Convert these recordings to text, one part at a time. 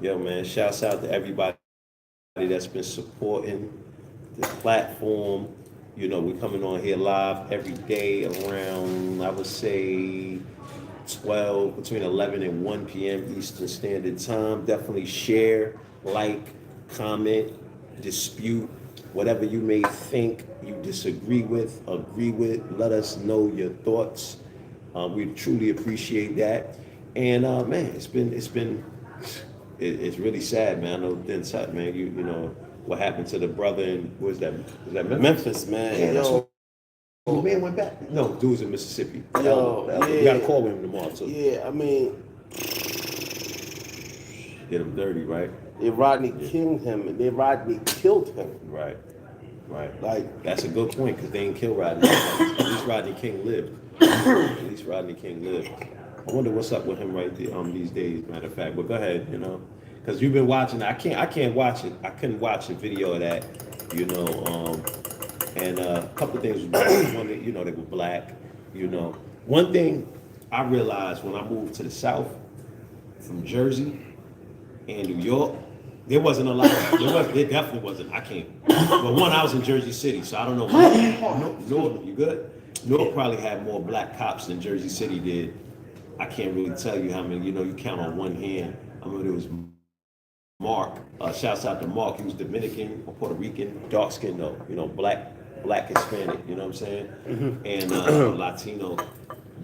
Yo, man, shouts out to everybody that's been supporting this platform. You know, we're coming on here live every day around, I would say, 12, between 11 and 1 p.m. Eastern Standard Time. Definitely share, like, comment, dispute, whatever you may think you disagree with, agree with. Let us know your thoughts. We truly appreciate that. And man, it's really sad, man. I know it's sad, man. You know what happened to the brother in was that Memphis? Memphis, man. Man, Yo, the man went back. No, dude was in Mississippi. yo, We got to yeah, call him tomorrow too. yeah. I mean, Get him dirty, right? they Rodney killed him, and they Rodney killed him. Right, right. Like, That's a good point because they didn't kill Rodney. At least Rodney King lived. At least Rodney King lived. I wonder what's up with him right there, these days. Matter of fact, but go ahead, you know, because you've been watching. I can't watch it. I couldn't watch a video of that, you know. And a couple of things. One, you know, they were black. You know, one thing I realized when I moved to the South from Jersey and New York, there wasn't a lot. There definitely wasn't. I can't. But one, I was in Jersey City, so I don't know. No, you good? Newark probably had more black cops than Jersey City did. I can't really tell you how many. You know, you count on one hand. I remember there was Mark. Shouts out to Mark. He was Dominican or Puerto Rican, dark skin though. You know, black Hispanic. You know what I'm saying? And Latino.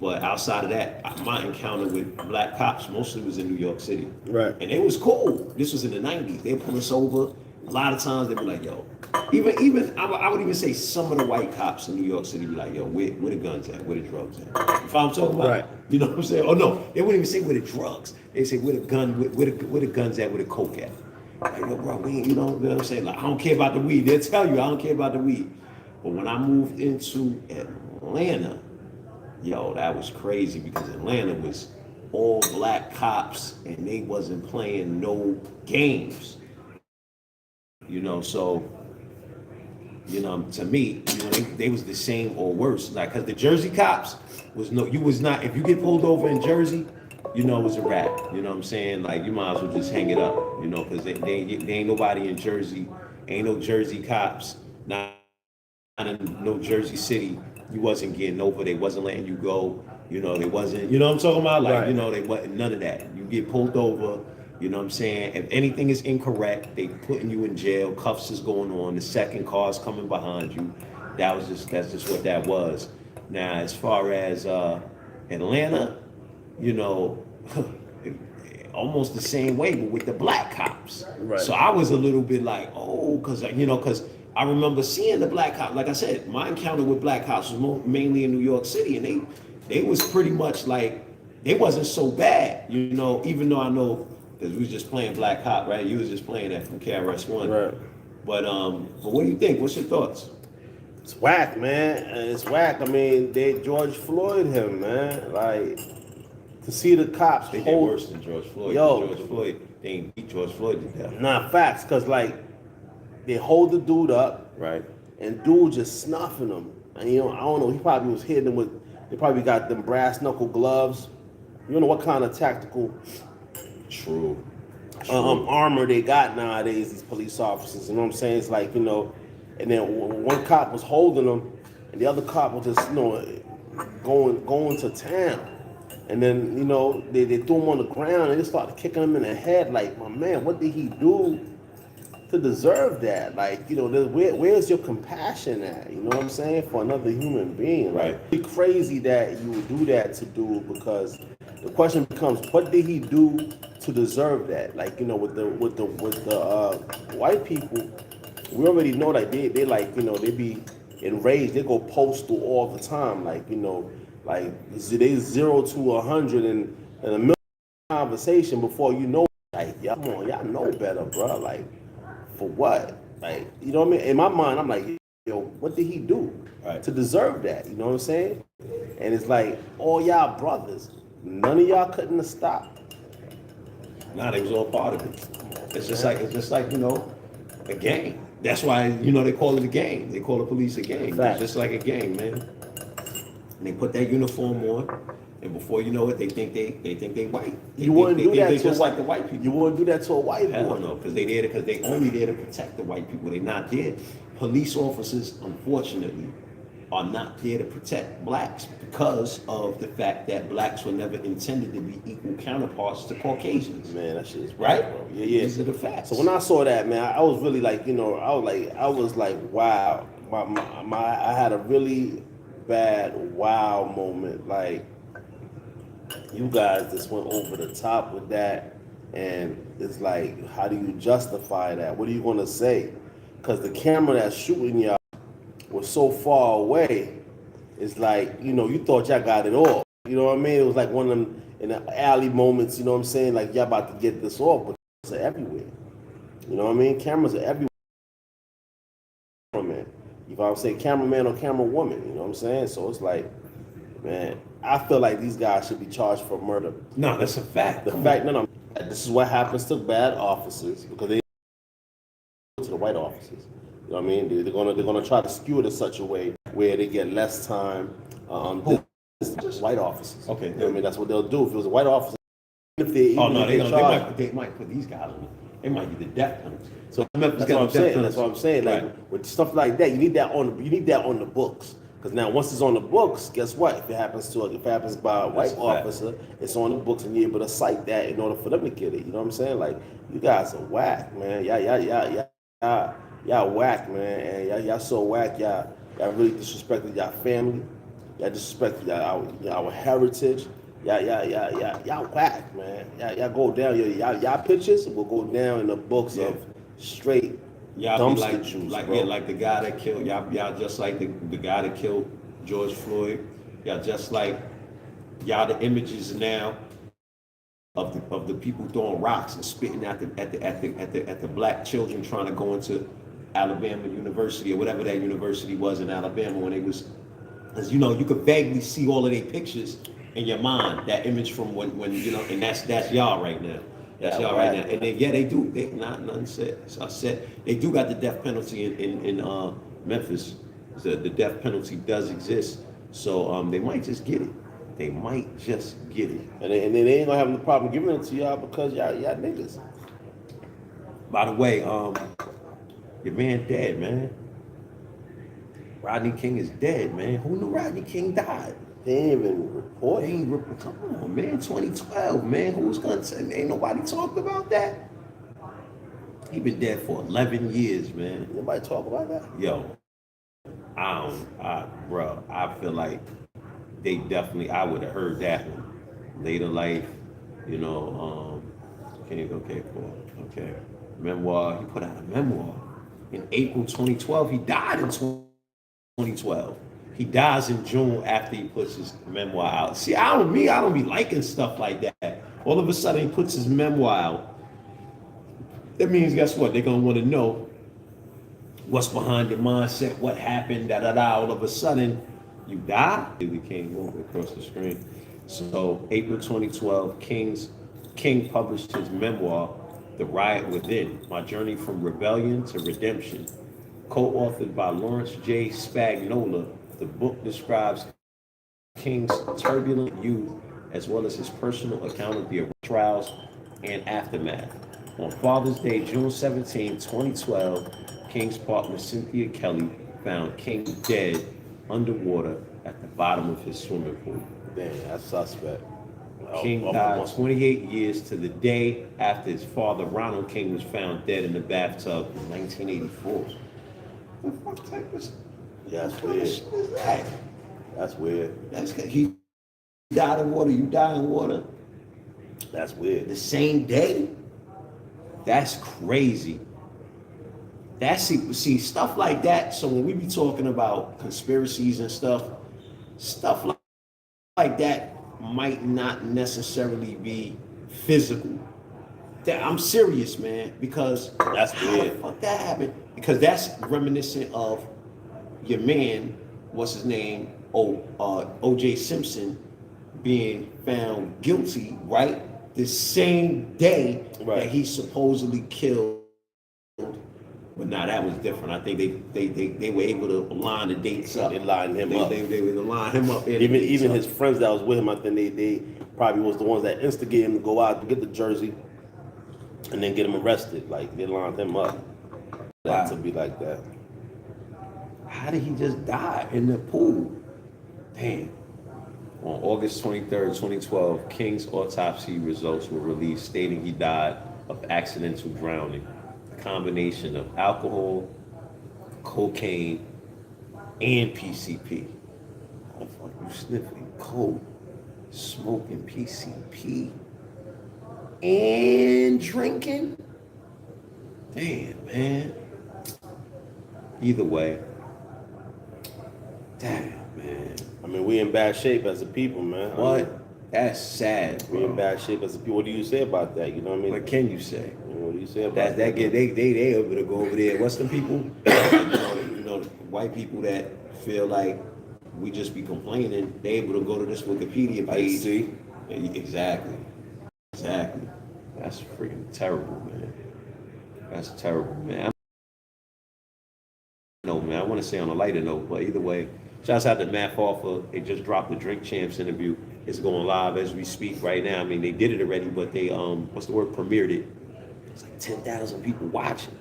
But outside of that, my encounter with black cops mostly was in New York City. right. And it was cool. This was in the 90s. They'd pull us over. A lot of times they'd be like, yo, even I would even say some of the white cops in New York City be like, yo, where the guns at? Where the drugs at? You know what I'm talking about? Right. You know what I'm saying? Oh no, they wouldn't even say where the drugs. They say where the guns at, where the coke at. Like, yo, bro, you know what I'm saying? Like, I don't care about the weed. They'll tell you I don't care about the weed. But when I moved into Atlanta, yo, that was crazy because Atlanta was all black cops and they wasn't playing no games. You know, so, you know, to me, you know, they was the same or worse. Like, cause the Jersey cops you was not, if you get pulled over in Jersey, you know, it was a wrap. You know what I'm saying? Like, you might as well just hang it up, you know, cause they ain't nobody in Jersey, ain't no Jersey cops, not in no Jersey City. You wasn't getting over, they wasn't letting you go, you know, they wasn't, you know what I'm talking about? Like, Right. you know, they wasn't none of that. You get pulled over, you know what I'm saying? If anything is incorrect, they putting you in jail, cuffs is going on, the second car's coming behind you. That's just what that was. Now, as far as Atlanta, you know, almost the same way, but with the black cops. Right. So I was a little bit like, oh, because I remember seeing the black cops. Like I said, my encounter with black cops was mainly in New York City, and they was pretty much like, they wasn't so bad, you know, even though I know, because we was just playing Black Cop, right? You was just playing that from KRS-One. Right. But what do you think? What's your thoughts? It's whack, man. It's whack. I mean, they George Floyd him, man. Like, to see the cops They did worse than George Floyd. Yo. George Floyd, they ain't beat George Floyd to death. Nah, facts, because, like, they hold the dude up, Right. and dude just snuffing him. And, you know, I don't know, he probably was hitting him with, they probably got them brass knuckle gloves. You don't know what kind of tactical True. armor they got nowadays, these police officers. You know what I'm saying? It's like, you know, and then one cop was holding them, and the other cop was just, you know, going to town. And then, you know, they threw him on the ground and they started kicking him in the head. Like, my man, what did he do to deserve that? Like, you know, where's your compassion at? You know what I'm saying? For another human being. Right. It's crazy that you would do that to do, because the question becomes, what did he do to deserve that? Like, you know, with the white people, we already know that they like, you know, they be enraged. They go postal all the time. Like, you know, like they 0 to 100 in a million conversation before you know. Like, y'all, come on, y'all know better, bro. Like, for what? Like, you know what I mean? In my mind, I'm like, yo, what did he do to deserve that? You know what I'm saying? And it's like, all y'all brothers, none of y'all couldn't have stopped. Nah, they was all part of it. It's just like, you know, a game. That's why, you know, they call it a game. They call the police a game. Fact. It's just like a game, man. And they put that uniform on, And before you know it, they think they white. You wouldn't do that they to just a like the white people. You wouldn't do that to a white Hell boy. no, because they only there to protect the white people. They're not there. Police officers, unfortunately, are not there to protect blacks because of the fact that blacks were never intended to be equal counterparts to Caucasians. Man, that shit is Right? bro. Yeah. These are the facts. So when I saw that, man, I was really like, I was like, wow. I had a really bad wow moment. Like, you guys just went over the top with that, and it's like, how do you justify that? What are you gonna say? Because the camera that's shooting y'all was so far away. It's like, you thought y'all got it all. You know what I mean? It was like one of them in the alley moments. You know what I'm saying? Like, y'all about to get this off, but it's everywhere. You know what I mean? Cameras are everywhere. Man, you know what I'm saying? Cameraman or camera woman. You know what I'm saying? So it's like, man, I feel like these guys should be charged for murder. No, that's a fact. No. This is what happens to bad officers because they go to the white officers. You know what I mean? They're gonna try to skew it in such a way where they get less time. Just white officers. Okay. You know what I mean? That's what they'll do. If it was a white officer, if they they might put these guys on. They might get the death penalty. So that's what I'm saying. That's what I'm saying. Like with stuff like that, you need that on the books. Because now once it's on the books, guess what? If it happens by a white officer, it's on the books, and you're able to cite that in order for them to get it. You know what I'm saying? Like, you guys are whack, man. Y'all whack, man. And y'all so whack. Y'all really disrespected y'all family. Y'all disrespected our heritage. Y'all whack, man. Y'all go down. Y'all pictures will go down in the books of straight dumpster juice, bro. Like the guy that killed y'all just like the guy that killed George Floyd. Y'all just like y'all the images now of the people throwing rocks and spitting at the black children trying to go into Alabama University or whatever that university was in Alabama when they was, because you could vaguely see all of their pictures in your mind, that image from when and that's y'all right now. That's y'all right now. And then they do. They nothing said. So I said they do got the death penalty in Memphis. The death penalty does exist. So they might just get it. They might just get it. And they ain't gonna have no problem giving it to y'all because y'all niggas. By the way, your man dead, man. Rodney King is dead, man. Who knew Rodney King died? They ain't even report. Come on, man. 2012, man. Who's gonna say? Ain't nobody talked about that. He been dead for 11 years, man. Nobody talk about that? Yo, bro, I feel like they definitely, I would have heard that one. Later life, okay, cool. Okay. Memoir, he put out a memoir in April 2012. He died in 2012. He dies in June after he puts his memoir out. See, I don't be liking stuff like that. All of a sudden he puts his memoir out. That means, guess what? They're gonna want to know what's behind your mindset, what happened, All of a sudden, you die. We came over across the screen. So April 2012, King published his memoir, The Riot Within: My Journey from Rebellion to Redemption, co-authored by Lawrence J. Spagnola. The book describes King's turbulent youth as well as his personal account of the trials and aftermath. On Father's Day, June 17, 2012, King's partner Cynthia Kelly found King dead underwater at the bottom of his swimming pool. Damn, that's suspect. King died 28 years to the day after his father, Ronald King, was found dead in the bathtub in 1984. What the fuck type of that's weird. What is that? That's weird. He died in water. You die in water. That's weird. The same day. That's crazy. See stuff like that. So when we be talking about conspiracies and stuff like that might not necessarily be physical. I'm serious, man, because that's weird. How the fuck that happened? Because that's reminiscent of your man, what's his name? O.J. Simpson being found guilty, right? The same day that he supposedly killed, but But now that was different. I think they were able to line the dates up. They lined him up. They would line him up. Even his friends that was with him, I think they probably was the ones that instigated him to go out to get the jersey and then get him arrested. Like they lined him up. That to be like that. How did he just die in the pool? Damn. On August 23rd, 2012, King's autopsy results were released stating he died of accidental drowning. A combination of alcohol, cocaine, and PCP. Oh, fuck, you sniffing coke, smoking PCP, and drinking? Damn, man. Either way, damn, man. I mean, we in bad shape as a people, man. What? That's sad, bro. We in bad shape as a people. What do you say about that? You know what I mean? What can you say? What do you say about that? that? They able to go over there. What's the people? you know, white people that feel like we just be complaining. They able to go to this Wikipedia page. See? Exactly. That's freaking terrible, man. That's terrible, man. No, man. I want to say on a lighter note, but either way, shouts out to Matt Farfa. They just dropped the Drink Champs interview. It's going live as we speak right now. I mean, they did it already, but they premiered it. It's like 10,000 people watching.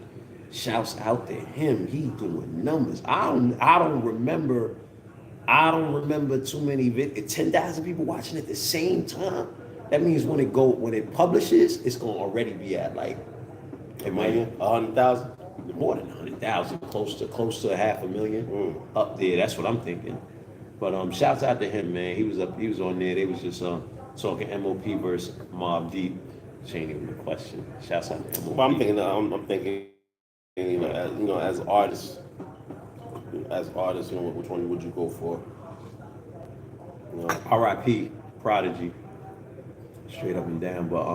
Shouts out to him. He doing numbers. I don't remember too many 10,000 people watching at the same time. That means when it publishes, it's gonna already be at like it might be 100,000. More than 100,000, close to 500,000 up there. That's what I'm thinking. But shouts out to him, man. He was on there. They was just talking MOP versus Mobb Deep. Which ain't even a question. Shouts out to MOP. But I'm thinking, as artists, which one would you go for? R.I.P. Prodigy. Straight up and down. But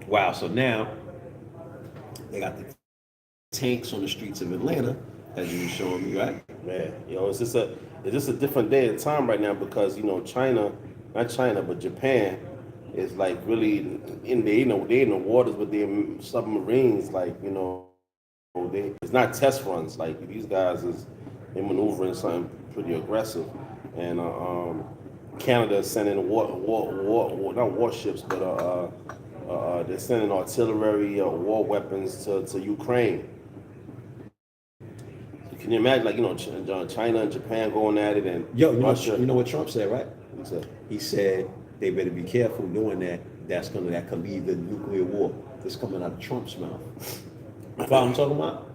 wow. So now they got the tanks on the streets of Atlanta, as you were showing me, right? Man, it's just a different day and time right now because China, not China, but Japan is like really they in the waters with their submarines, it's not test runs. Like these guys they maneuvering something pretty aggressive, and Canada is sending not warships, but they're sending artillery, war weapons to Ukraine. Can you imagine, China and Japan going at it, and Russia? You know what Trump said, right? He said, He said they better be careful doing that. That could lead to nuclear war. This coming out of Trump's mouth. You follow what I'm talking about?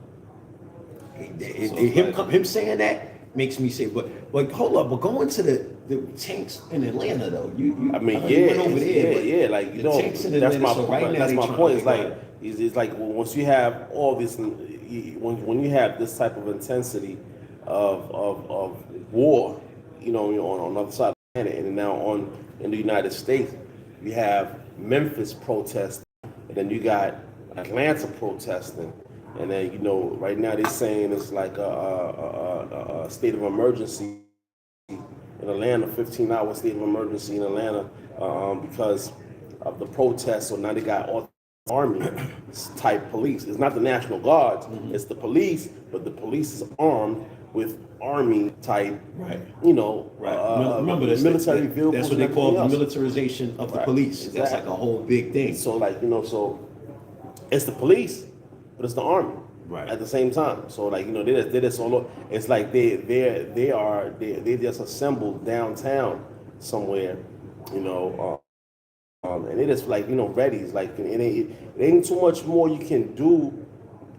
Him saying that makes me say, but hold up, but going to the tanks in Atlanta though, you went over there. Tanks in Atlanta, that's my point. It's like once you have all this, when you have this type of intensity of war, on the other side of the planet, and now in the United States, you have Memphis protesting, and then you got Atlanta protesting, and then right now they're saying it's like a state of emergency in Atlanta, 15-hour state of emergency in Atlanta because of the protests. So now they got all Army type police. It's not the National Guards, it's the police, but the police is armed with Army type, remember this, military vehicles. That's what they call the militarization of the police. Exactly. That's like a whole big thing. So so it's the police, but it's the Army at the same time. So they're just all. It's like they just assembled downtown somewhere, and it is ready. It's like it ain't too much more you can do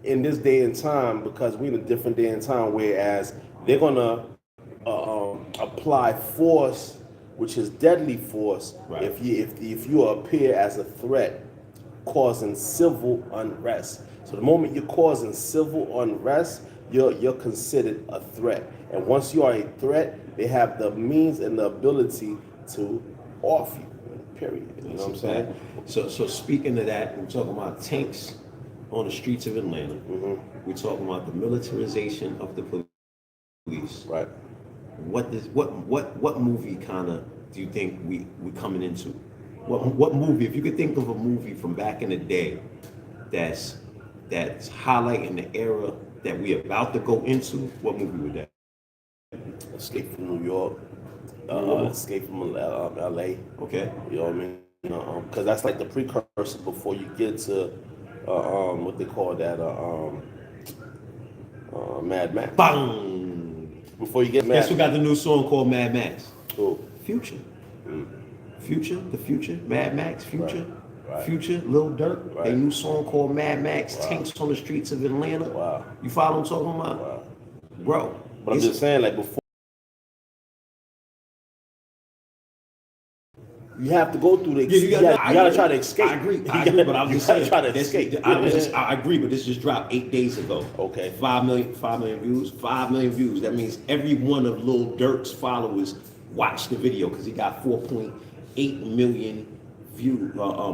in this day and time because we're in a different day and time. Whereas they're gonna apply force, which is deadly force, if you appear as a threat, causing civil unrest. So the moment you're causing civil unrest, you're considered a threat. And once you are a threat, they have the means and the ability to off you. Period. You know what I'm saying? So speaking of that, we're talking about tanks on the streets of Atlanta. We're talking about the militarization of the police. Right. What movie kind of do you think we coming into? What movie? If you could think of a movie from back in the day that's highlighting the era that we about to go into, what movie would that? Escape from New York. Escape from LA. Okay. You know what I mean? Because that's like the precursor before you get to what they call that Mad Max. Bang! Before you get Mad. Guess who got the new song called Mad Max? Who? Future. Future, the Future, Mad Max, Future. Right. Future, Lil Durk, Right. their new song called Mad Max, Tanks on the Streets of Atlanta. Wow. You follow what I'm talking about? Wow. Bro. But I'm just saying, like, before you have to go through the, you gotta try to escape. I agree, but I was just saying, try to escape. I agree, but this just dropped 8 days ago. Okay. 5 million views. 5 million views. That means every one of Lil Durk's followers watched the video because he got 4.8 million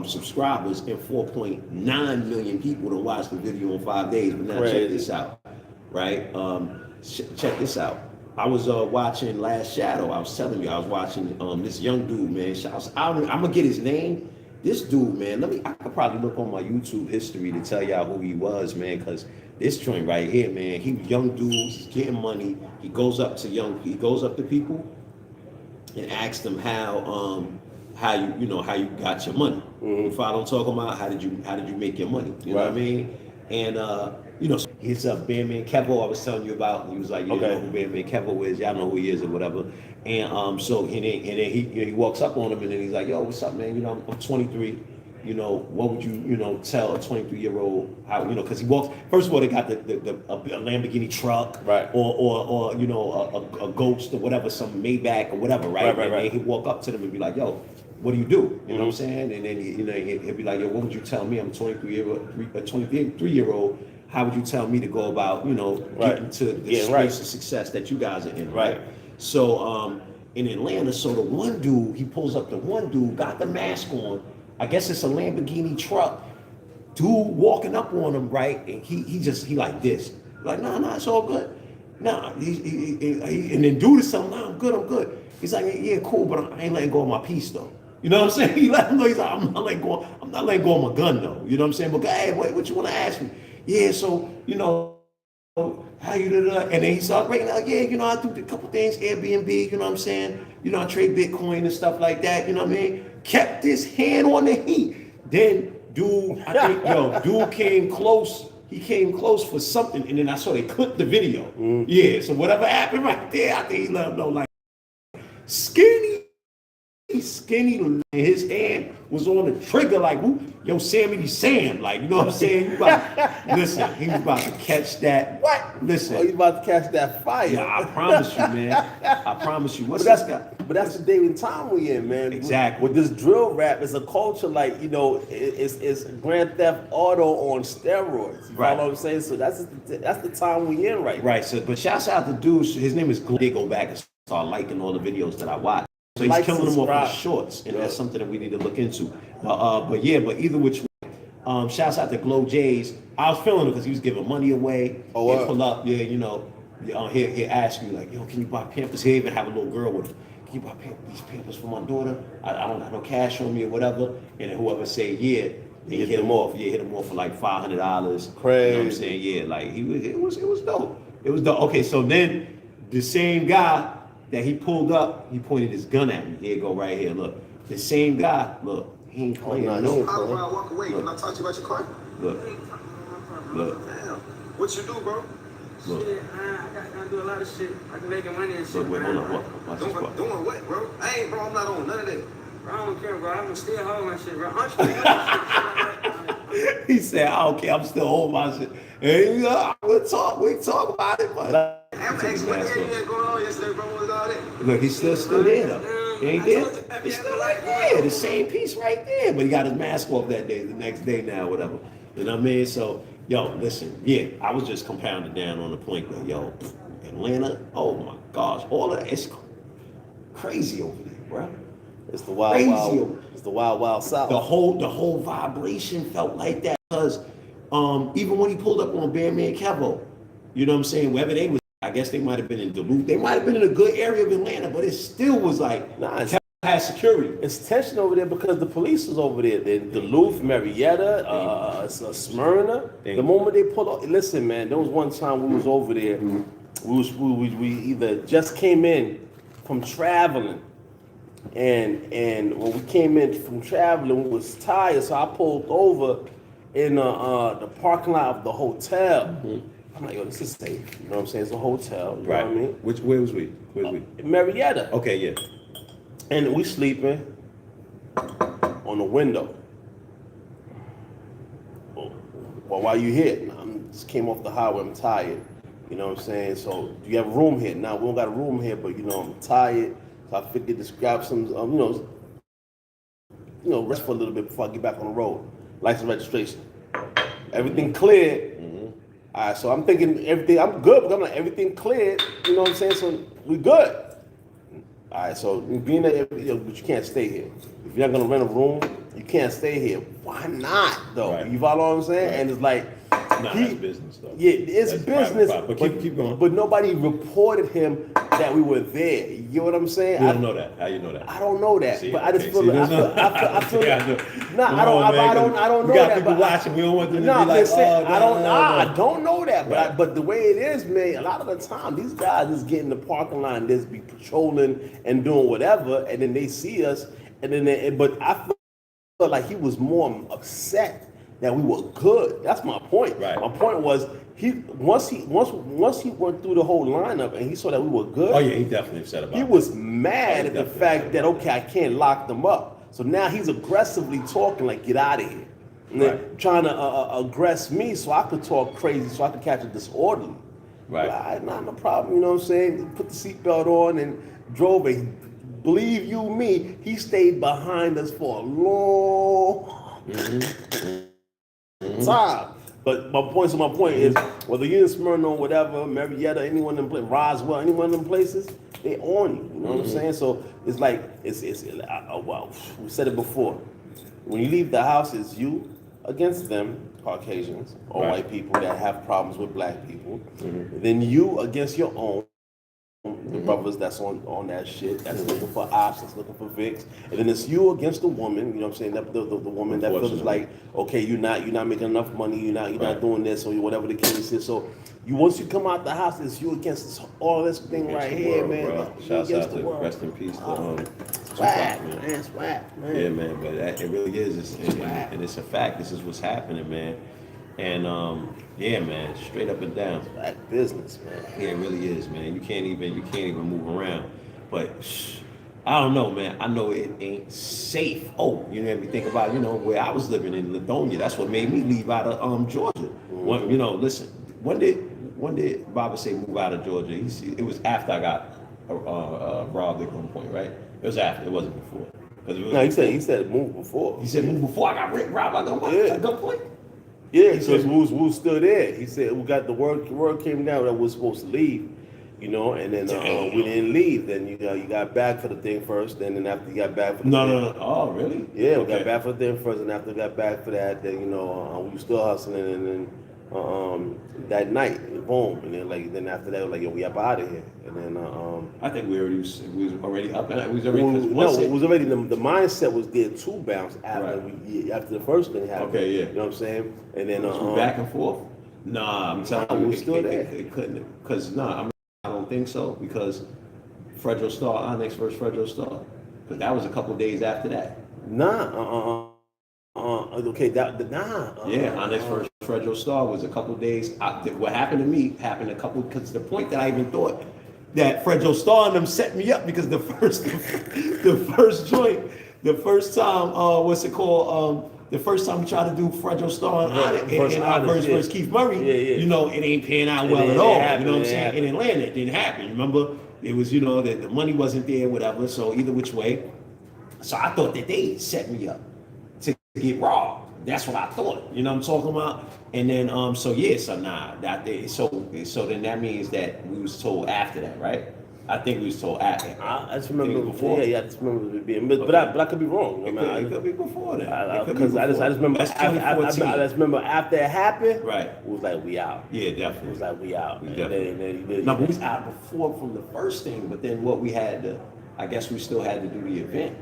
subscribers and 4.9 million people to watch the video in 5 days. But now check this out, right? Check this out. I was watching Last Shadow. I was telling you, I was watching this young dude, man. I'm gonna get his name. This dude, man. I could probably look on my YouTube history to tell y'all who he was, man. Because this joint right here, man. He young dude. He's getting money. He goes up to people and asks them how you got your money. Mm-hmm. You follow what I'm talking about? How did you make your money? You know what I mean? And he's Bandman Kevo I was telling you about. He was like, you know who Bandman Kevo is, y'all know who he is or whatever. And so and then he walks up on him and then he's like, yo, what's up, man? I'm 23. What would you tell a 23-year-old how, because he walks, first of all, they got a Lamborghini truck, right, or a Ghost or whatever, some Maybach or whatever, right? And he'd walk up to them and be like, yo, what do you do? You know what I'm saying? And then he'd be like, yo, what would you tell me? I'm a 23-year-old. How would you tell me to go about, getting to the space of success that you guys are in, right? So in Atlanta, so the one dude, he pulls up, got the mask on. I guess it's a Lamborghini truck. Dude walking up on him, right? And he like this. Like, nah, it's all good. Nah, and then dude is telling him, nah, I'm good. He's like, yeah, cool, but I ain't letting go of my piece though. You know what I'm saying? He let him know, he's like, I'm not letting go of my gun though. You know what I'm saying? But hey, wait, what you want to ask me? Yeah, so, how you did that? And then he started breaking out, yeah, I do a couple things, Airbnb, you know what I'm saying? I trade Bitcoin and stuff like that, you know what I mean? Kept his hand on the heat. Then dude came close. He came close for something, and then I saw they clipped the video. Mm. Yeah, so whatever happened right there, I think he let him know, like, skinny, his hand was on the trigger like, yo, Sammy Sam, like, you know what I'm saying? Listen, he was about to catch that. What? Listen. Oh, he's about to catch that fire. Yeah, I promise you, man. I promise you. But that's the day and time we in, man. Exactly. With this drill rap, it's a culture like, it's Grand Theft Auto on steroids. You know what I'm saying? So that's the time we in right now. Right. So, but shouts out to dudes. His name is Glenn. They go back and start liking all the videos that I watch. So he's killing them off with shorts, and that's something that we need to look into. But either which way, shouts out to Glow J's. I was feeling it because he was giving money away. Oh, he'd pull up, he'll ask you like, yo, can you buy Pampers? He'll even have a little girl with him. Can you buy these Pampers for my daughter? I don't have no cash on me or whatever. And then whoever say yeah, they hit him off. Yeah, hit him off for like $500. Crazy. You know what I'm saying? Yeah, like it was dope. It was dope. Okay, so then the same guy that he pulled up, he pointed his gun at me. Here you go, right here. Look, the same guy. Look, he ain't playing. No, walk away. Can I talk to you about your car? Look. Damn. What you do, bro? Look. Shit, I do a lot of shit. I can make money and shit. Look, wait, hold on. Watch this part. Doing what, bro? I'm not on none of that. Bro, I don't care, bro. I'm still holding my shit, bro. He said, I don't care. I'm still holding my shit. Hey, we talk about it, but I'm asking what area going on yesterday, bro. What was all that? look, he's still there though. He ain't there. He's still right there. The same piece right there. But he got his mask off that day, the next day now, whatever. You know what I mean? So, yo, listen, I was just compounded down on the point that, yo, Atlanta, oh my gosh, all of that, it's crazy over there, bro. It's the wild south. The whole vibration felt like that because even when he pulled up on Bandman Kevo, you know what I'm saying? Wherever they was, I guess they might have been in Duluth. They might have been in a good area of Atlanta, but it still was like, had security. It's tension over there because the police is over there. Duluth, Marietta, Smyrna. The moment they pull up, listen, man. There was one time we was over there. We either just came in from traveling, and when we came in from traveling, we was tired. So I pulled over in the parking lot of the hotel. I'm like, yo, this is safe. You know what I'm saying? It's a hotel. You know what I mean? Where was we? Marietta. Okay, yeah. And we sleeping on the window. Well, why you here? I just came off the highway. I'm tired. You know what I'm saying? So, do you have a room here? Now, we don't got a room here, but, I'm tired. So, I figured to grab some, rest for a little bit before I get back on the road. License registration. Everything cleared. All right, so I'm thinking everything, I'm good, but I'm like, everything cleared. You know what I'm saying? So, we good. All right, so being that, but you can't stay here. If you're not gonna rent a room, you can't stay here. Why not, though? Right. You follow what I'm saying? Right. And it's like, that's business, though. Yeah, it's that's business. But keep going. But nobody reported him that we were there. You get what I'm saying? You don't know that. How you know that? I don't know that. See, but I just feel like I feel I don't know that. But people watching. We don't want them to be like, I don't know that. Right. But the way it is, man, a lot of the time these guys just get in the parking lot and just be patrolling and doing whatever, and then they see us, and then but I feel like he was more upset that we were good. That's my point. Right. My point was once he went through the whole lineup and he saw that we were good. Oh yeah, he definitely upset about it. He was mad at the fact that I can't lock them up. So now he's aggressively talking like, get out of here. And then trying to aggress me so I could talk crazy, so I could catch a disorderly. Right. Not no problem, you know what I'm saying? Put the seatbelt on and drove it. Believe you me, he stayed behind us for a long time. But my point is, whether you're in Smyrna or whatever, Marietta, anyone in Roswell, any one of them places, they on you. You know what I'm saying? So it's like well, we said it before. When you leave the house, it's you against them, Caucasians or white people that have problems with black people. Then you against your own. The brothers that's on that shit, that's looking for ops, that's looking for Vicks, and then it's you against the woman. You know what I'm saying? The woman that feels like, okay, you're not making enough money, you're not doing this, or whatever the case is. So once you come out the house, it's you against all this thing against right here, world, man. Bro. Shouts out to rest in peace to swag, man. Swag, man. Yeah, man, but it really is, and it's a fact. This is what's happening, man. And yeah, man, straight up and down. Black business, man. Yeah, it really is, man. You can't even move around. But I don't know, man. I know it ain't safe. Oh, you made me think about, where I was living in Ladonia. That's what made me leave out of Georgia. Listen, when did Baba say move out of Georgia? It was after I got robbed at gunpoint, right? It was after. It wasn't before. He said move before. He said move before I got robbed at gunpoint. Yeah, he said we was still there. He said we got the word came down that we was supposed to leave, and then we didn't leave. Then you got back for the thing first, then after you got back for the thing. No. Oh, really? Yeah, we got back for the thing first, and after we got back for that, then we were still hustling, and then that night, boom, and then after that, like, yo, we up out of here, and then I think we was already up, and it was already the mindset was there to bounce after the first thing happened. Okay, yeah, you know what I'm saying, and then back and forth. Nah, I'm telling you, we still there. It couldn't, because I don't think so, because Fredro Starr, Onyx versus Fredro Starr, because that was a couple days after that. Okay, Onyx versus Fredro Starr was a couple days. What happened to me happened because the point that I even thought that Fredro Starr and them set me up, because the first joint, the first time, the first time we tried to do Fredro Starr and versus Keith Murray, it ain't paying out well at all. You know what I'm saying? In Atlanta, it didn't happen. Remember, it was, that the money wasn't there, whatever. So either which way, so I thought that they set me up to get robbed. That's what I thought. You know what I'm talking about? And then so then that means that we was told after that, right? I think we was told after. I just remember before. Yeah, I just remember it being, but I could be wrong. It could be before that. Because I just remember I just remember after it happened. Right. It was like we out. Yeah, definitely. It was like we out. No, but we was out before from the first thing. But then what we had I guess we still had to do the event.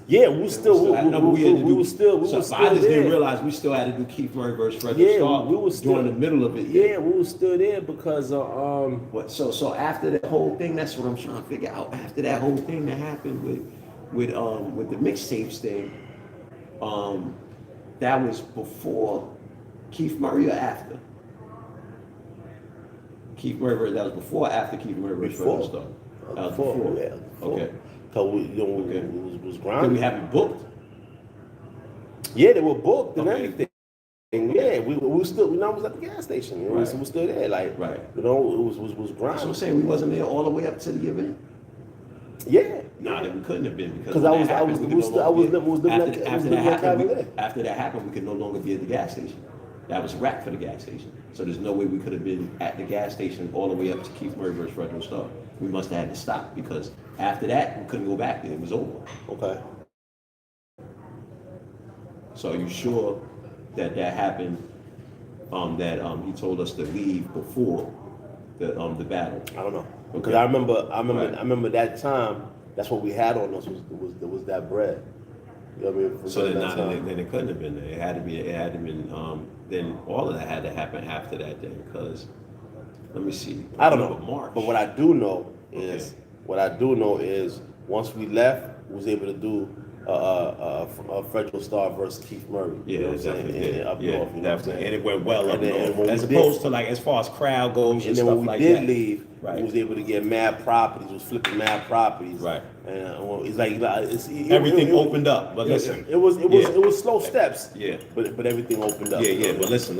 Yeah, we was still I know we had to do- was still so there. I just didn't realize we still had to do Keith Murray versus Frederick Yeah, Starr we was still during the middle of it. Yeah, we was still there because What? So after that whole thing, that's what I'm trying to figure out. After that whole thing that happened with the mixtapes thing, that was before Keith Murray or after? Keith Murray, that was before or after Keith Murray versus Frederick Starr? That was before. Yeah, before. Okay. Cause we Okay. was Did grinding. we have it booked? Yeah, they were booked and Okay. everything. And yeah, we was still, I was at the gas station. You know, Right. we was still there. Like, Right. you know, it was That's what I'm grinding. saying. We wasn't there all the way up to the event. Yeah. No, then we couldn't have been Because when I that was happened, we living could no longer be- living after, that- I after was that living that happened, kind of after that happened, we could no longer be at the gas station. That was a wrap for the gas station. So there's no way we could have been at the gas station all the way up to Keith Murray versus Frederick Starr. We must have had to stop because after that we couldn't go back there. It was over. Okay. So are you sure that happened? That he told us to leave before the battle. I don't know. Because Okay. I remember Right. I remember that time, that's what we had on us was that bread. You know what I mean? So then, that time. then it couldn't have been there. It had to be. It had to been. Then all of that had to happen after that. Then because let me see. I don't know. March. But what I do know is once we left, we was able to do Frederick Starr versus Keith Murray. Yeah, you know what I'm saying? definitely. And up Yeah, north, you know what I'm definitely. saying? And it went well up And then- and north. when As we opposed did- to like as far as crowd goes and And then stuff when we like did that. leave, Right. we was able to get mad properties. We was flipping mad properties. Right. And it's like Everything opened up. But listen. It was Yeah. slow steps. Yeah. But everything opened up. Yeah. But listen.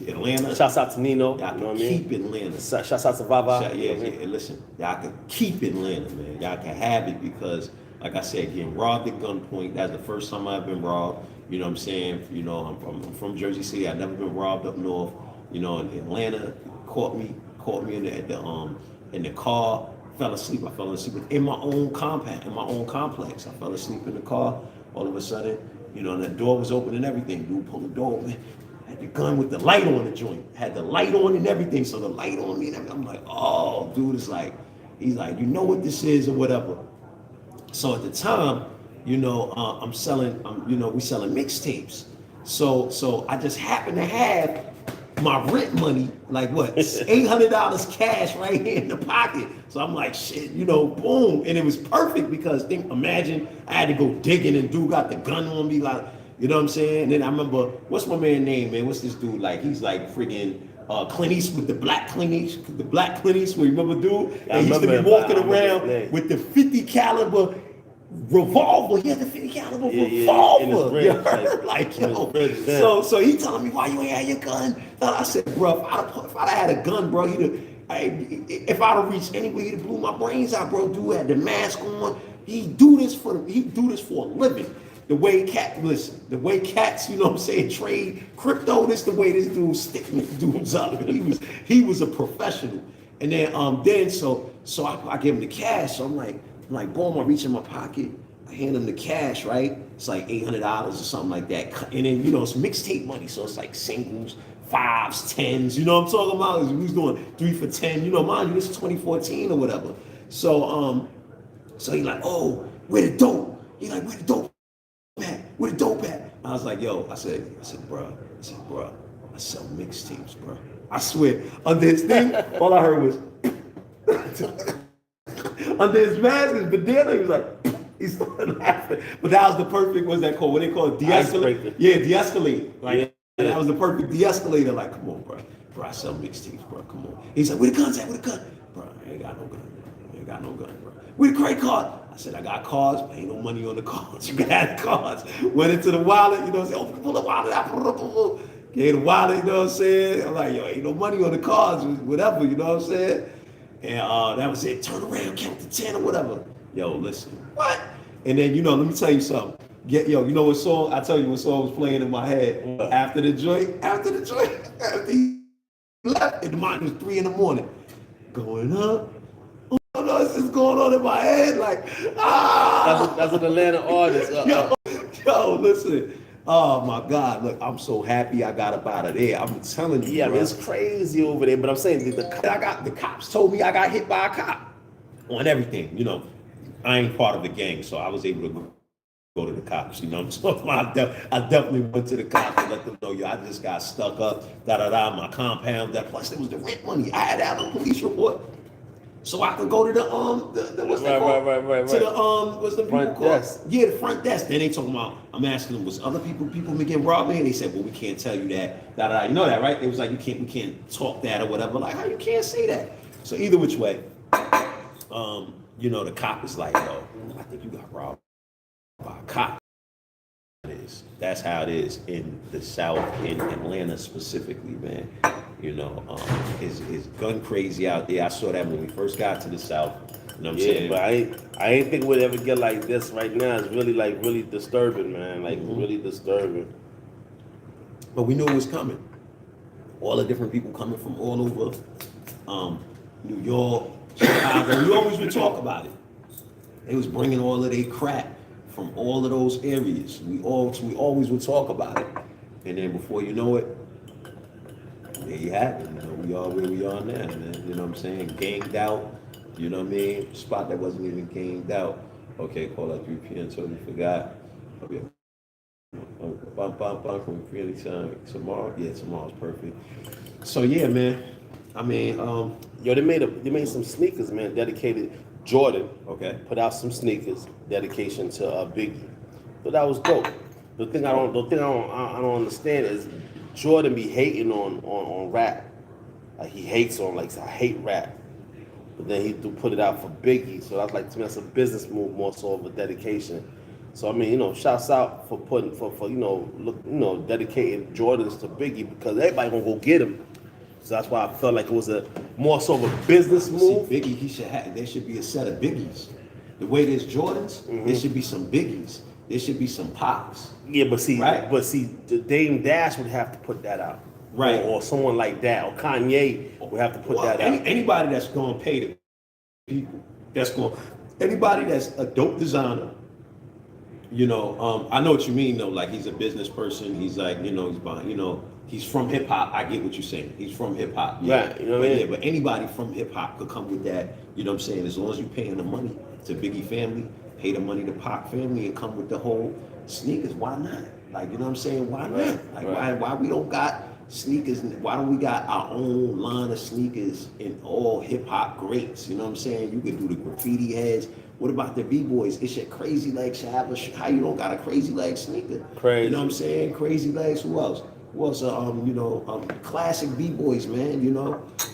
Atlanta. Shouts out to Nino. Y'all You know can what I mean? keep Atlanta. Shouts out to Vava. Yeah, you know what I mean? yeah. Listen, y'all can keep Atlanta, man. Y'all can have it because, like I said, getting robbed at gunpoint. That's the first time I've been robbed. You know what I'm saying? You know, I'm from Jersey City. I've never been robbed up north. You know, in Atlanta, caught me in the car. Fell asleep. I fell asleep in my own compound, in my own complex. I fell asleep in the car. All of a sudden, you know, and the door was open and everything. Dude pulled the door open. Had the gun with the light on the joint. Had the light on and everything. So the light on me and everything. I'm like, oh, dude, it's like, he's like, you know what this is or whatever. So at the time, you know, we selling mixtapes. So I just happened to have my rent money, like what, $800 cash right here in the pocket. So I'm like, shit, you know, boom. And it was perfect because imagine I had to go digging and dude got the gun on me, like, you know what I'm saying? And then I remember, what's my man's name, man? What's this dude like? He's like freaking Clint Eastwood, the black Clint Eastwood, you remember dude? I And he used to be remember walking him, but I remember around his name. with the 50 caliber revolver. He had the 50 caliber Yeah, revolver. in his You ribs, heard? like, Like, in yo. his ribs, yeah. So he telling me, why you ain't had your gun? I said, bro, if I'd had a gun, bro, if I'd have reached anywhere, he'd have blew my brains out, bro. Dude had the mask on. He do this for a living. The way cats, you know what I'm saying, trade crypto, this the way this dude stick dudes up. He was a professional. And then so I give him the cash. So I'm like, boom, I reach in my pocket, I hand him the cash, right? It's like $800 or something like that. And then, you know, it's mixtape money, so it's like singles, 5s, 10s, you know what I'm talking about? We was doing 3 for 10, you know, mind you, this is 2014 or whatever. So he like, oh, where the dope? He like, where the dope at? Where the dope at? I was like, yo, I said, bro, I sell mixtapes, bro. I swear, under his thing, all I heard was, under his mask, his bandana, he was like, he started laughing. But that was the perfect, what's that called? What they call it? De-escalate? Yeah, de-escalate. Like, Yeah. that was the perfect de-escalator. Like, come on, bro. Bro, I sell mixtapes, bro. Come on. He's like, where the guns at? Where the gun? Bro, I ain't got no gun, bro. I ain't got no gun, bro. Where the credit card? I said, I got cards, but ain't no money on the cards. You got cards. Went into the wallet, you know what I'm saying? Oh, pull the wallet out. Gave the wallet, you know what I'm saying? I'm like, yo, ain't no money on the cards, whatever, you know what I'm saying? And that was it. Turn around, count to 10 or whatever. Yo, listen, what? And then, you know, let me tell you something. You know what song? I tell you what song was playing in my head after the joint, after he left, and the mind was 3 a.m. Going up. Oh no, this is going on in my head, like, That's an Atlanta artist. Yo, listen. Oh my God, look, I'm so happy I got up out of there. I'm telling you, Yeah, I mean, bro. it's crazy over there. But I'm saying the The cops told me I got hit by a cop on everything, you know. I ain't part of the gang, so I was able to go to the cops. You know what I'm talking about? I definitely went to the cops and let them know, yo, I just got stuck up, my compound. That plus it was the rent money. I had to have a police report so I could go to the what's that called? Right. To the what's the people Front called? desk. Yeah, the front desk. Then they talking about. I'm asking them, was other people been getting robbed here? And they said, well, we can't tell you that. You know that, right? They was like, we can't talk that or whatever. Like, how you can't say that? So either which way, the cop is like, yo, I think you got robbed by a cop. That's how it is in the South, in Atlanta specifically, man. It's gun crazy out there. I saw that when we first got to the South. You know what I'm saying? But I ain't think we'd ever get like this right now. It's really disturbing, man. Really disturbing. But we knew it was coming. All the different people coming from all over New York, Chicago. We always would talk about it. They was bringing all of their crap from all of those areas. We always would talk about it. And then before you know it, there you have it. We are where we are now, man. You know what I'm saying? Ganged out. You know what I mean? Spot that wasn't even ganged out. Okay, call at 3 p.m. Totally forgot. From really time tomorrow. Yeah, tomorrow's perfect. So yeah, man. I mean, Yo, they made some sneakers, man, dedicated. Jordan, okay, put out some sneakers, dedication to Biggie. So that was dope. The thing I don't understand is Jordan be hating on rap. Like he hates on I hate rap. But then he do put it out for Biggie. So that's to me that's a business move more so of a dedication. So I mean, shouts out for putting for dedicating Jordans to Biggie because everybody gonna go get him. So that's why I felt like it was a more so of a business move. See, Biggie, there should be a set of Biggies. The way there's Jordans, there should be some Biggies. There should be some Pops. Yeah, but see, right? The Dame Dash would have to put that out, right? Or someone like that, or Kanye would have to put that out. Anybody that's going to pay the people, anybody that's a dope designer. I know what you mean though. Like he's a business person. He's like, he's buying, he's from hip hop. I get what you're saying. He's from hip hop. Yeah. Right. You know what I mean? Yeah, but anybody from hip hop could come with that. You know what I'm saying? As long as you're paying the money to Biggie family, pay the money to Pac family, and come with the whole sneakers. Why not? Like, you know what I'm saying? Why not? Like, why we don't got sneakers? Why don't we got our own line of sneakers in all hip hop greats? You know what I'm saying? You could do the graffiti heads. What about the B-boys? It's your Crazy Legs should have how you don't got a Crazy Legs sneaker? Crazy. You know what I'm saying? Crazy Legs. Who else? Classic B-boys, man.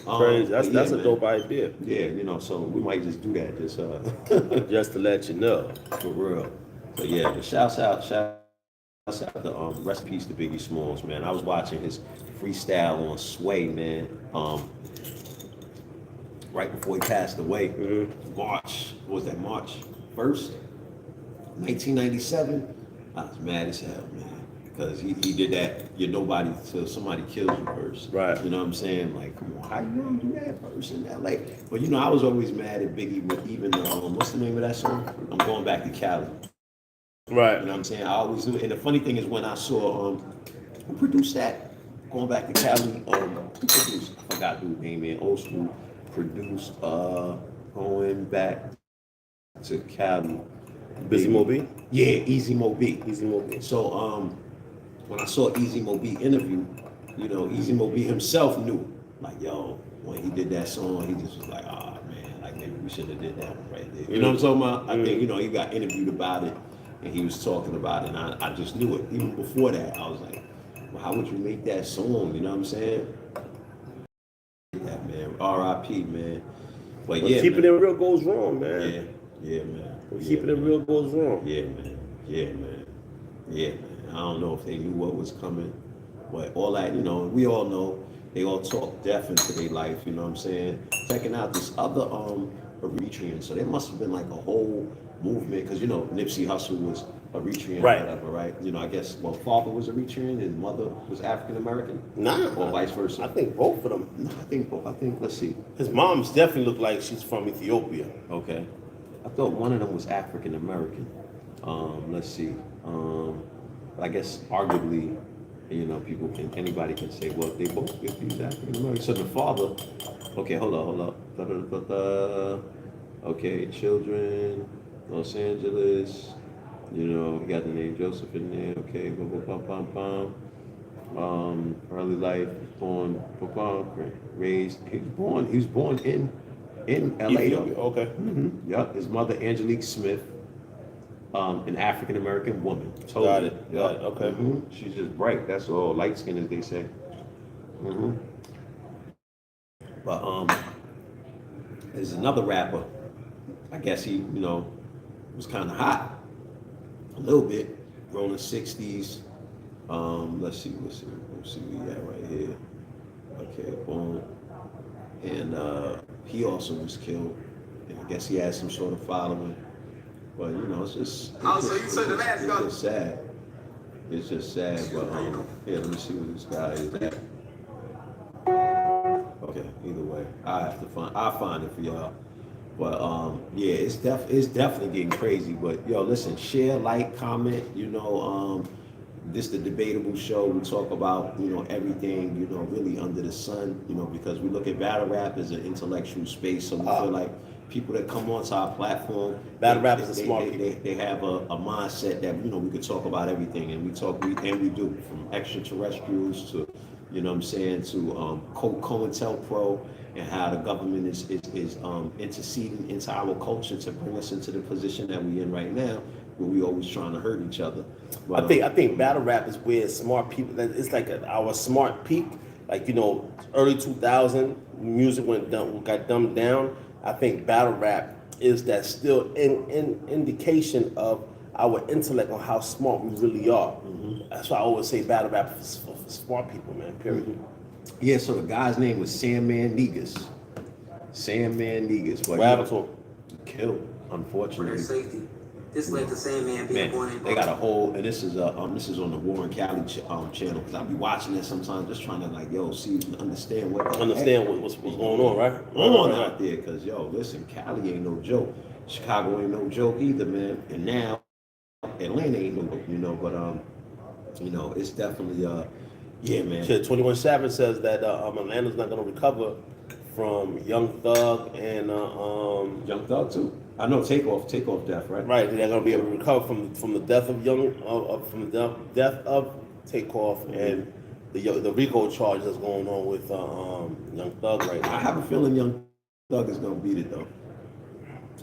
Crazy. That's a dope idea. Yeah, so we might just do that. Just just to let you know. For real. So yeah, but shouts out to rest in peace to Biggie Smalls, man. I was watching his freestyle on Sway, man. Right before he passed away, March 1st, 1997. I was mad as hell, man, because he did that. You're nobody till somebody kills you first. Right. You know what I'm saying? Like, come on, how you gonna do that first? And that, like, but I was always mad at Biggie with even what's the name of that song? I'm Going Back to Cali. Right. You know what I'm saying? I always do. And the funny thing is when I saw who produced that? Going Back to Cali. Who produced? I forgot who name it. Old school produced Going Back to Cali. Busy Mo B? Yeah, Easy Mo B. Easy Mo B. So when I saw Easy Mo B interview, Easy Mo B himself knew. Like, yo, when he did that song, he just was like, man, like maybe we should have did that one right there. You know what I'm talking about? I think, he got interviewed about it and he was talking about it, and I just knew it. Even before that, I was like, well, how would you make that song? You know what I'm saying? Yeah, man. R.I.P., man. But yeah, keeping it real goes wrong, man. Yeah, man. Keeping it real goes wrong. Yeah, man. I don't know if they knew what was coming, but all that, we all know. They all talk death into their life, you know what I'm saying? Checking out this other Eritrean, so there must have been like a whole movement, because Nipsey Hussle was Eritrean, right? Whatever, right? I guess father was Eritrean, his mother was African American, or vice versa. I think both of them. No, I think both. Let's see. His mom's definitely looked like she's from Ethiopia. Okay, I thought one of them was African American. Let's see. I guess arguably, anybody can say, well, they both get these African American. So the father, okay, hold up. Okay, children, Los Angeles. You know, we got the name Joseph in there. Okay, boom, boom, bum, bum, bum. Early life, born, raised. He was born in L.A. Ethiopia, okay. Yep. His mother Angelique Smith, an African American woman. Got Totally. it. Got it. Okay. She's just bright. That's all. Light skin, as they say. But there's another rapper. I guess he, was kind of hot a little bit. Rolling 60s. Let's see where we at right here. Okay, boom. And he also was killed. And I guess he had some sort of following. But it's just sad. It's just sad. But let me see where this guy is at. Okay, either way, I'll find it for y'all. But yeah, it's definitely getting crazy. But yo, listen, share, like, comment. This the Debatable show. We talk about everything really under the sun. Because we look at battle rap as an intellectual space. So we feel like people that come onto our platform, battle rap is a smart people. They have a mindset that we could talk about everything, and we do, from extraterrestrials to to COINTELPRO and how the government is interceding into our culture to bring us into the position that we're in right now, where we always trying to hurt each other. But, I think battle rap is where smart people. It's like our smart peak. Like early 2000 music got dumbed down. I think battle rap is that still indication of our intellect on how smart we really are. That's why I always say battle rap is for smart people, man. Period. Yeah. So the guy's name was Sandman Negus. But What happened to him? Killed, unfortunately. Safety. This led to Sandman being born in They got a whole, and this is on the Warren Cali channel, because I'll be watching it sometimes, just trying to see, understand what's going on, right? Out there, because listen, Cali ain't no joke, Chicago ain't no joke either, man, and now Atlanta ain't no joke, but it's definitely yeah, man. 21 Savage says that Atlanta's not gonna recover from Young Thug and Young Thug too. I know Takeoff death, right? Right, they're gonna be able to recover from the death of death of Takeoff and the RICO charge that's going on with Young Thug right now. I have a feeling Young Thug is gonna beat it though.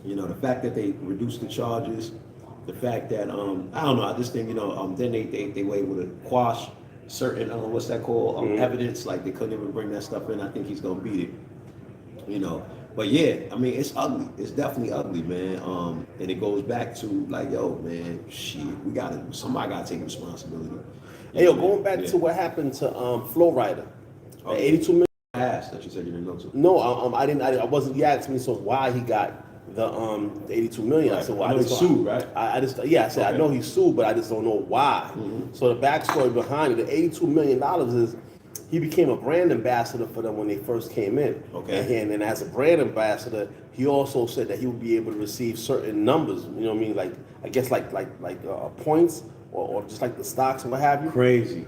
The fact that they reduced the charges, the fact that I don't know, I just think then they were able to quash certain what's that called evidence, like they couldn't even bring that stuff in. I think he's gonna beat it. But yeah, I mean, it's ugly. It's definitely ugly, man. And it goes back to like, yo, man, shit, somebody gotta take responsibility. Hey, yo, going back to what happened to Flow Rider, 82 million. I asked that you said you didn't know too. No, I didn't. I wasn't. You asked me so why he got the 82 million. Right. I said, well, I know he sued, right? I said, okay. I know he sued, but I just don't know why. So the backstory behind it, the 82 million dollars is he became a brand ambassador for them when they first came in. Okay. And then as a brand ambassador, he also said that he would be able to receive certain numbers. You know what I mean? Like I guess like points or just like the stocks and what have you. Crazy.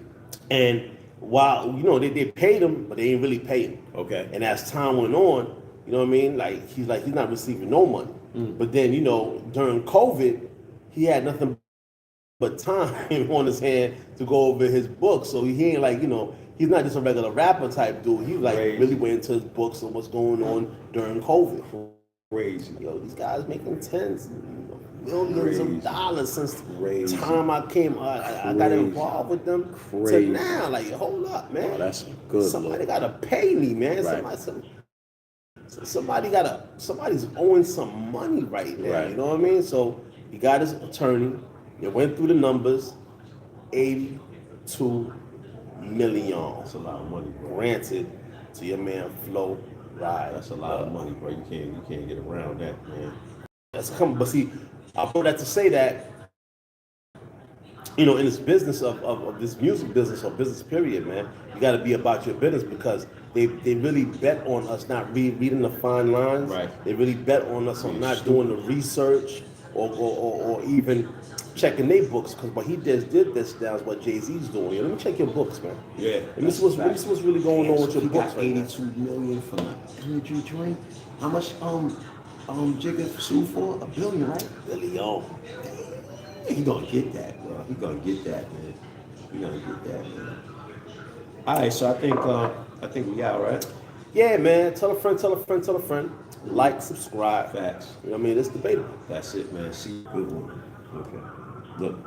And while they paid him, but they didn't really pay him. Okay. And as time went on, you know what I mean? Like he's not receiving no money. But then during COVID, he had nothing but time on his hand to go over his books. So he ain't like he's not just a regular rapper type dude. He really went into his books and what's going on during COVID. Crazy. These guys making tens, millions of dollars since the time I got involved with them to now. Like, hold up, man. Oh, that's good. Somebody gotta pay me, man. Right. Somebody's owing some money right now. Right. You know what I mean? So he got his attorney. They went through the numbers. 82 million. That's a lot of money, bro. Granted to your man Flo Ride. That's a lot of money, bro. You can't get around that, man. That's coming. But see, I put that to say that in this business of this music business or business period, man, you got to be about your business because they really bet on us not reading the fine lines. Right. They really bet on us on not doing the research or even checking their books. Because what he just did this now is what Jay-Z's doing. Let me check your books, man. Yeah. Let me see what's really going on with your books got right now. 82 million from an energy drink. How much Jigga sued for $1 billion, right? Billion. He gonna get that, bro. He gonna get that, man. He gonna get that, man. All right, so I think we out, right? Yeah, man. Tell a friend, tell a friend, tell a friend. Like, subscribe. Facts. You know what I mean? It's debatable. That's it, man. See you. Good one. Okay. Look.